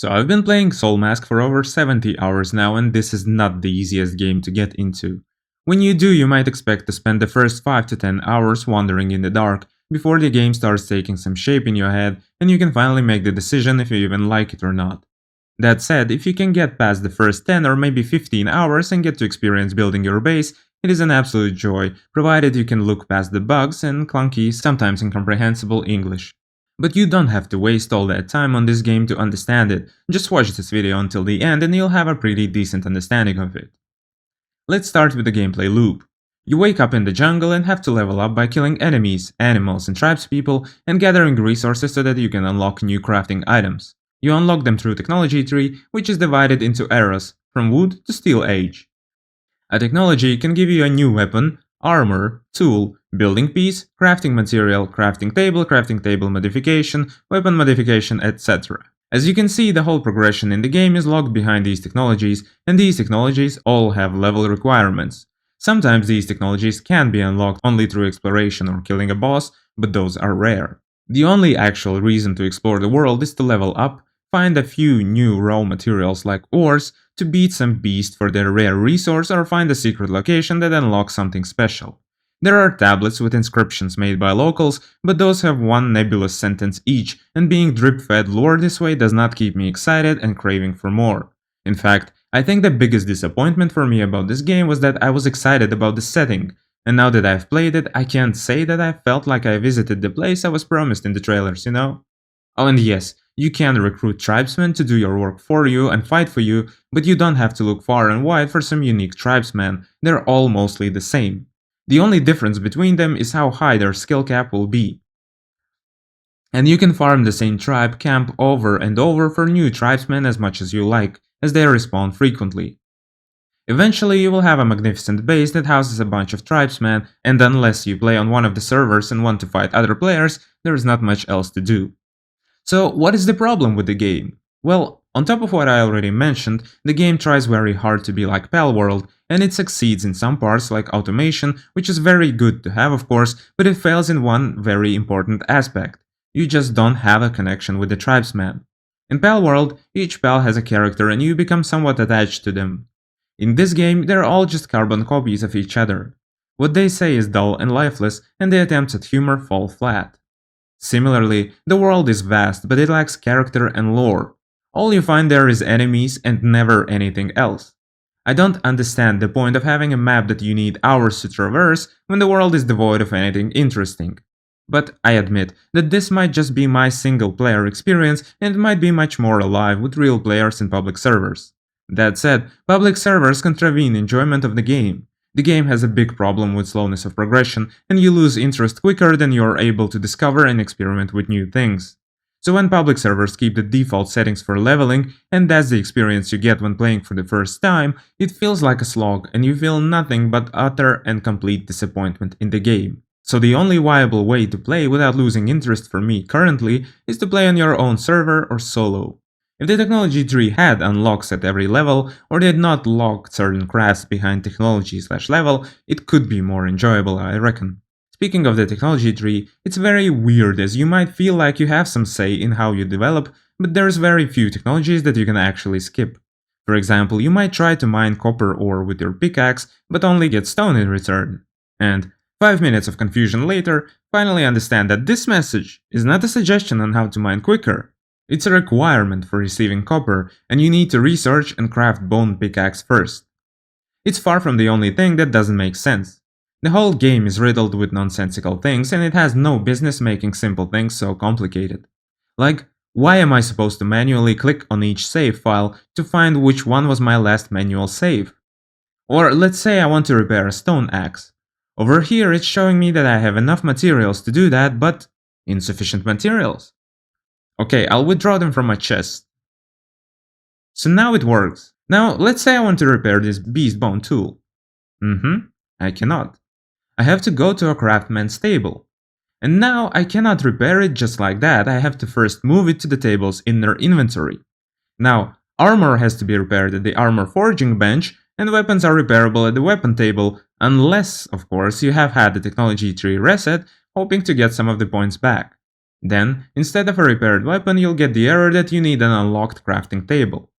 So I've been playing Soulmask for over 70 hours now, and this is not the easiest game to get into. When you do, you might expect to spend the first 5 to 10 hours wandering in the dark before the game starts taking some shape in your head and you can finally make the decision if you even like it or not. That said, if you can get past the first 10 or maybe 15 hours and get to experience building your base, it is an absolute joy, provided you can look past the bugs and clunky, sometimes incomprehensible English. But you don't have to waste all that time on this game to understand it, just watch this video until the end and you'll have a pretty decent understanding of it. Let's start with the gameplay loop. You wake up in the jungle and have to level up by killing enemies, animals and tribespeople and gathering resources so that you can unlock new crafting items. You unlock them through technology tree, which is divided into eras, from wood to steel age. A technology can give you a new weapon, armor, tool, building piece, crafting material, crafting table modification, weapon modification, etc. As you can see, the whole progression in the game is locked behind these technologies, and these technologies all have level requirements. Sometimes these technologies can be unlocked only through exploration or killing a boss, but those are rare. The only actual reason to explore the world is to level up, find a few new raw materials like ores, to beat some beast for their rare resource or find a secret location that unlocks something special. There are tablets with inscriptions made by locals, but those have one nebulous sentence each, and being drip-fed lore this way does not keep me excited and craving for more. In fact, I think the biggest disappointment for me about this game was that I was excited about the setting, and now that I've played it, I can't say that I felt like I visited the place I was promised in the trailers, you know? Oh, and yes, you can recruit tribesmen to do your work for you and fight for you, but you don't have to look far and wide for some unique tribesmen, they're all mostly the same. The only difference between them is how high their skill cap will be. And you can farm the same tribe camp over and over for new tribesmen as much as you like, as they respawn frequently. Eventually you will have a magnificent base that houses a bunch of tribesmen, and unless you play on one of the servers and want to fight other players, there is not much else to do. So what is the problem with the game? Well, on top of what I already mentioned, the game tries very hard to be like Palworld, and it succeeds in some parts like automation, which is very good to have of course, but it fails in one very important aspect. You just don't have a connection with the tribesmen. In Palworld, each pal has a character and you become somewhat attached to them. In this game, they're all just carbon copies of each other. What they say is dull and lifeless, and the attempts at humor fall flat. Similarly, the world is vast, but it lacks character and lore. All you find there is enemies and never anything else. I don't understand the point of having a map that you need hours to traverse when the world is devoid of anything interesting. But I admit that this might just be my single player experience and it might be much more alive with real players in public servers. That said, public servers contravene enjoyment of the game. The game has a big problem with slowness of progression, and you lose interest quicker than you are able to discover and experiment with new things. So when public servers keep the default settings for leveling, and that's the experience you get when playing for the first time, it feels like a slog and you feel nothing but utter and complete disappointment in the game. So the only viable way to play without losing interest for me currently is to play on your own server or solo. If the technology tree had unlocks at every level, or did not lock certain crafts behind technology/level, it could be more enjoyable, I reckon. Speaking of the technology tree, it's very weird as you might feel like you have some say in how you develop, but there's very few technologies that you can actually skip. For example, you might try to mine copper ore with your pickaxe, but only get stone in return. And 5 minutes of confusion later, finally understand that this message is not a suggestion on how to mine quicker. It's a requirement for receiving copper, and you need to research and craft bone pickaxe first. It's far from the only thing that doesn't make sense. The whole game is riddled with nonsensical things, and it has no business making simple things so complicated. Like, why am I supposed to manually click on each save file to find which one was my last manual save? Or let's say I want to repair a stone axe. Over here it's showing me that I have enough materials to do that, but insufficient materials. Okay, I'll withdraw them from my chest. So now it works. Now, let's say I want to repair this beast bone tool. I cannot. I have to go to a craftsman's table. And now I cannot repair it just like that, I have to first move it to the table's inner inventory. Now, armor has to be repaired at the armor forging bench, and weapons are repairable at the weapon table, unless, of course, you have had the technology tree reset, hoping to get some of the points back. Then, instead of a repaired weapon, you'll get the error that you need an unlocked crafting table.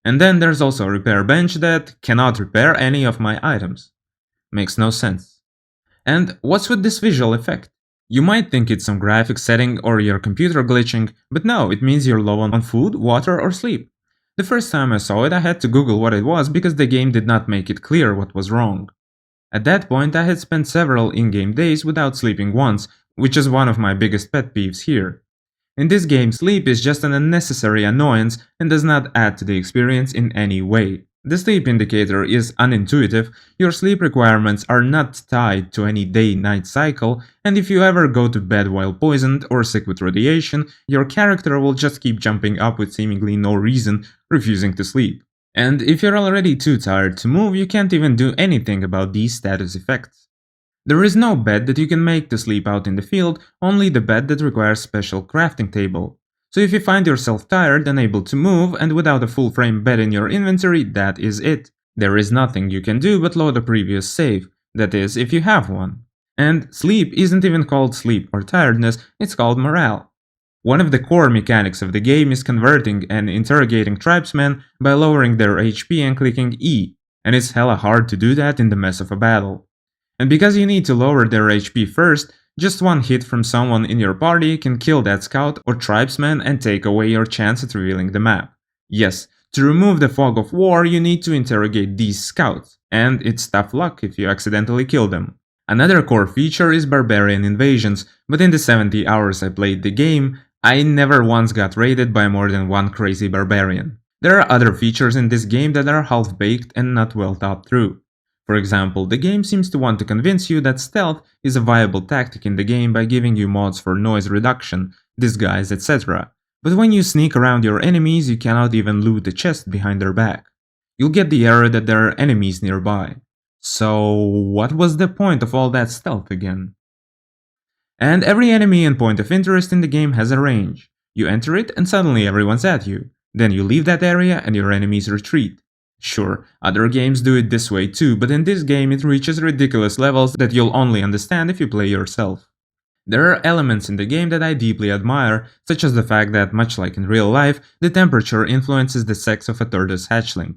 And then there's also a repair bench that cannot repair any of my items. Makes no sense. And what's with this visual effect? You might think it's some graphic setting or your computer glitching, but no, it means you're low on food, water, or sleep. The first time I saw it, I had to Google what it was because the game did not make it clear what was wrong. At that point, I had spent several in-game days without sleeping once, which is one of my biggest pet peeves here. In this game, sleep is just an unnecessary annoyance and does not add to the experience in any way. The sleep indicator is unintuitive, your sleep requirements are not tied to any day-night cycle, and if you ever go to bed while poisoned or sick with radiation, your character will just keep jumping up with seemingly no reason, refusing to sleep. And if you're already too tired to move, you can't even do anything about these status effects. There is no bed that you can make to sleep out in the field, only the bed that requires special crafting table. So if you find yourself tired, unable to move, and without a full frame bed in your inventory, that is it. There is nothing you can do but load a previous save, that is, if you have one. And sleep isn't even called sleep or tiredness, it's called morale. One of the core mechanics of the game is converting and interrogating tribesmen by lowering their HP and clicking E, and it's hella hard to do that in the mess of a battle. And because you need to lower their HP first, just one hit from someone in your party can kill that scout or tribesman and take away your chance at revealing the map. Yes, to remove the fog of war you need to interrogate these scouts, and it's tough luck if you accidentally kill them. Another core feature is barbarian invasions, but in the 70 hours I played the game, I never once got raided by more than one crazy barbarian. There are other features in this game that are half-baked and not well thought through. For example, the game seems to want to convince you that stealth is a viable tactic in the game by giving you mods for noise reduction, disguise, etc. But when you sneak around your enemies, you cannot even loot the chest behind their back. You'll get the error that there are enemies nearby. So, what was the point of all that stealth again? And every enemy and point of interest in the game has a range. You enter it and suddenly everyone's at you. Then you leave that area and your enemies retreat. Sure, other games do it this way too, but in this game it reaches ridiculous levels that you'll only understand if you play yourself. There are elements in the game that I deeply admire, such as the fact that, much like in real life, the temperature influences the sex of a tortoise hatchling.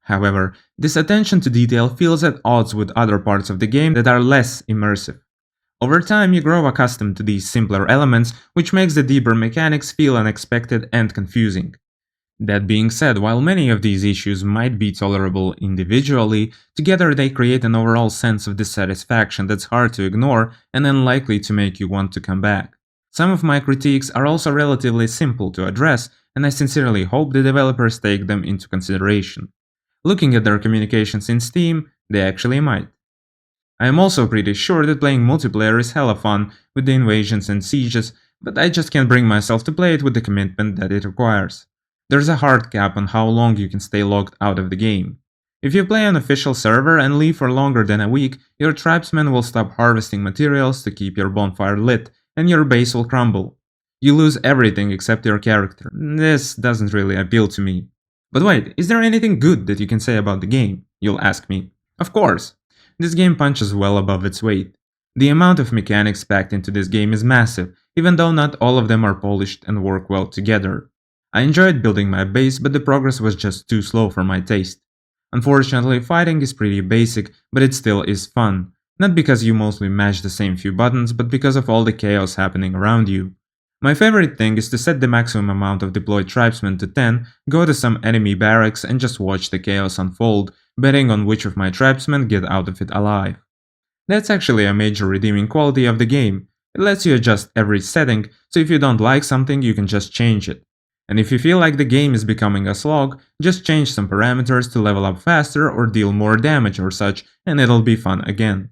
However, this attention to detail feels at odds with other parts of the game that are less immersive. Over time, you grow accustomed to these simpler elements, which makes the deeper mechanics feel unexpected and confusing. That being said, while many of these issues might be tolerable individually, together they create an overall sense of dissatisfaction that's hard to ignore and unlikely to make you want to come back. Some of my critiques are also relatively simple to address, and I sincerely hope the developers take them into consideration. Looking at their communications in Steam, they actually might. I am also pretty sure that playing multiplayer is hella fun with the invasions and sieges, but I just can't bring myself to play it with the commitment that it requires. There's a hard cap on how long you can stay logged out of the game. If you play an official server and leave for longer than a week, your tribesmen will stop harvesting materials to keep your bonfire lit, and your base will crumble. You lose everything except your character. This doesn't really appeal to me. But wait, is there anything good that you can say about the game? You'll ask me. Of course! This game punches well above its weight. The amount of mechanics packed into this game is massive, even though not all of them are polished and work well together. I enjoyed building my base, but the progress was just too slow for my taste. Unfortunately, fighting is pretty basic, but it still is fun. Not because you mostly mash the same few buttons, but because of all the chaos happening around you. My favorite thing is to set the maximum amount of deployed tribesmen to 10, go to some enemy barracks and just watch the chaos unfold, betting on which of my tribesmen get out of it alive. That's actually a major redeeming quality of the game. It lets you adjust every setting, so if you don't like something you can just change it. And if you feel like the game is becoming a slog, just change some parameters to level up faster or deal more damage or such, and it'll be fun again.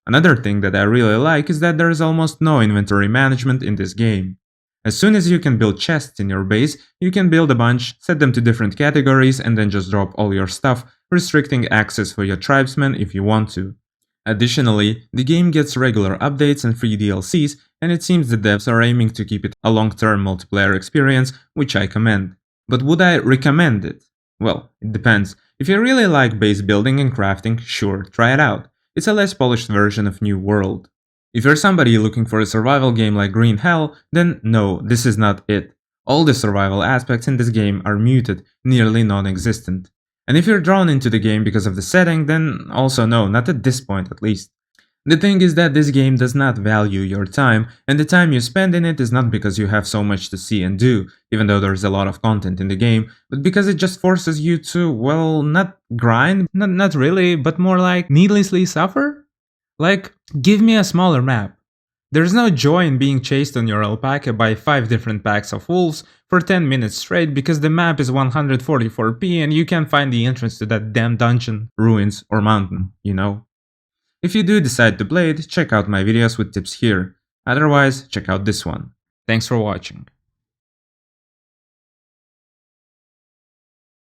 Another thing that I really like is that there is almost no inventory management in this game. As soon as you can build chests in your base, you can build a bunch, set them to different categories, and then just drop all your stuff, restricting access for your tribesmen if you want to. Additionally, the game gets regular updates and free DLCs, and it seems the devs are aiming to keep it a long-term multiplayer experience, which I commend. But would I recommend it? Well, it depends. If you really like base building and crafting, sure, try it out. It's a less polished version of New World. If you're somebody looking for a survival game like Green Hell, then no, this is not it. All the survival aspects in this game are muted, nearly non-existent. And if you're drawn into the game because of the setting, then also no, not at this point at least. The thing is that this game does not value your time, and the time you spend in it is not because you have so much to see and do, even though there's a lot of content in the game, but because it just forces you to, well, not grind, not really, but more like needlessly suffer? Like, give me a smaller map. There's no joy in being chased on your alpaca by 5 different packs of wolves for 10 minutes straight because the map is 144p and you can't find the entrance to that damn dungeon, ruins, or mountain, you know? If you do decide to play it, check out my videos with tips here. Otherwise, check out this one. Thanks for watching.